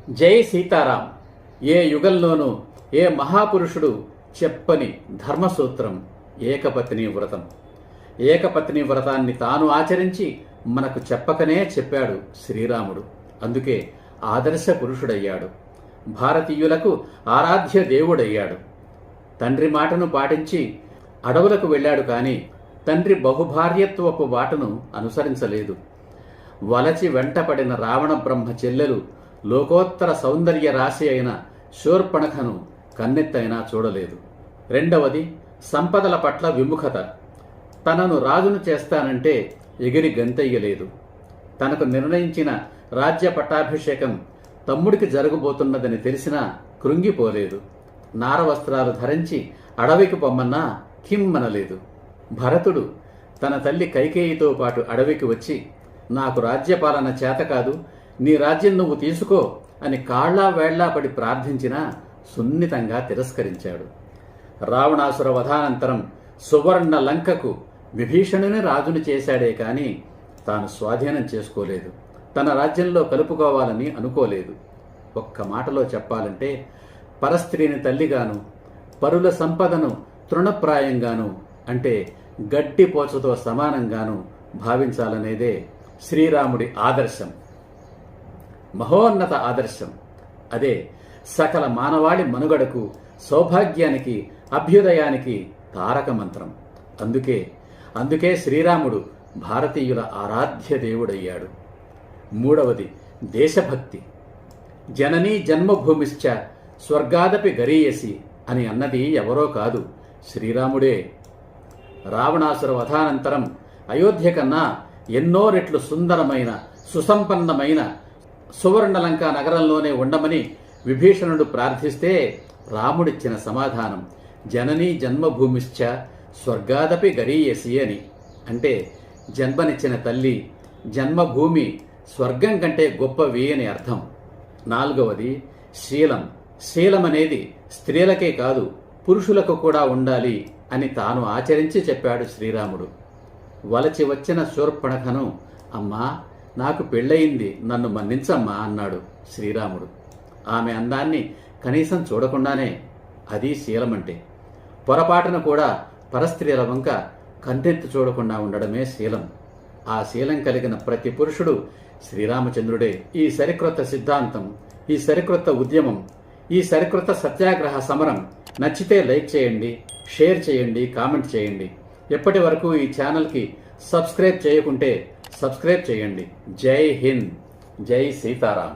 జై సీతారాం. ఏ యుగంలోనూ ఏ మహాపురుషుడు చెప్పని ధర్మసూత్రం ఏకపత్ని వ్రతం. ఏకపత్ని వ్రతాన్ని తాను ఆచరించి మనకు చెప్పకనే చెప్పాడు శ్రీరాముడు. అందుకే ఆదర్శ పురుషుడయ్యాడు. భారతీయులకు ఆరాధ్య దేవుడయ్యాడు. తండ్రి మాటను పాటించి అడవులకు వెళ్ళాడు కానీ తండ్రి బహుభార్యత్వపు బాటను అనుసరించలేదు. వలచి వెంటపడిన రావణ బ్రహ్మ చెల్లెలు లోకోత్తర సౌందర్య రాశి అయిన శూర్పణఖను కన్నెత్తైనా చూడలేదు. రెండవది సంపదల పట్ల విముఖత. తనను రాజును చేస్తానంటే ఎగిరి గంతెయ్యలేదు. తనకు నిర్ణయించిన రాజ్య పట్టాభిషేకం తమ్ముడికి జరగబోతున్నదని తెలిసినా కృంగిపోలేదు. నారవస్త్రాలు ధరించి అడవికి పొమ్మన్నా కిమ్మనలేదు. భరతుడు తన తల్లి కైకేయితో పాటు అడవికి వచ్చి, నాకు రాజ్యపాలన చేత కాదు, నీ రాజ్యం నువ్వు తీసుకో అని కాళ్లా వేళ్లా పడి ప్రార్థించినా సున్నితంగా తిరస్కరించాడు. రావణాసుర వధానంతరం సువర్ణ లంకకు విభీషణుని రాజుని చేశాడే కాని తాను స్వాధీనం చేసుకోలేదు. తన రాజ్యంలో కలుపుకోవాలని అనుకోలేదు. ఒక్క మాటలో చెప్పాలంటే పరస్త్రీని తల్లిగాను, పరుల సంపదను తృణప్రాయంగాను, అంటే గడ్డి పోచతో సమానంగాను భావించాలనేదే శ్రీరాముడి ఆదర్శం, మహోన్నత ఆదర్శం. అదే సకల మానవాళి మనుగడకు, సౌభాగ్యానికి, అభ్యుదయానికి తారక మంత్రం. అందుకే శ్రీరాముడు భారతీయుల ఆరాధ్య దేవుడయ్యాడు. మూడవది దేశభక్తి. జననీ జన్మభూమిశ్చ స్వర్గాదపి గరీయసి అని అన్నది ఎవరో కాదు, శ్రీరాముడే. రావణాసుర వధానంతరం అయోధ్య కన్నా ఎన్నో రెట్లు సుందరమైన, సుసంపన్నమైన సువర్ణలంక నగరంలోనే ఉండమని విభీషణుడు ప్రార్థిస్తే రాముడిచ్చిన సమాధానం జననీ జన్మభూమిశ్చ స్వర్గాదపి గరీయసి అని. అంటే జన్మనిచ్చిన తల్లి, జన్మభూమి స్వర్గం కంటే గొప్పవి అని అర్థం. నాలుగవది శీలం. శీలం అనేది స్త్రీలకే కాదు పురుషులకు కూడా ఉండాలి అని తాను ఆచరించి చెప్పాడు శ్రీరాముడు. వలచి వచ్చిన శూర్పణఖను, అమ్మా నాకు పెళ్ళయింది, నన్ను మన్నించమ్మా అన్నాడు శ్రీరాముడు. ఆమె అందాన్ని కనీసం చూడకుండానే, అది శీలమంటే. పొరపాటున కూడా పరస్త్రీల వంక కన్నెత్తి చూడకుండా ఉండడమే శీలం. ఆ శీలం కలిగిన ప్రతి పురుషుడు శ్రీరామచంద్రుడే. ఈ సరికొత్త సిద్ధాంతం, ఈ సరికొత్త ఉద్యమం, ఈ సరికొత్త సత్యాగ్రహ సమరం నచ్చితే లైక్ చేయండి, షేర్ చేయండి, కామెంట్ చేయండి. ఎప్పటి వరకు ఈ ఛానల్కి సబ్స్క్రైబ్ చేయకుంటే సబ్స్క్రైబ్ చేయండి. జై హింద్, జై సీతారాం.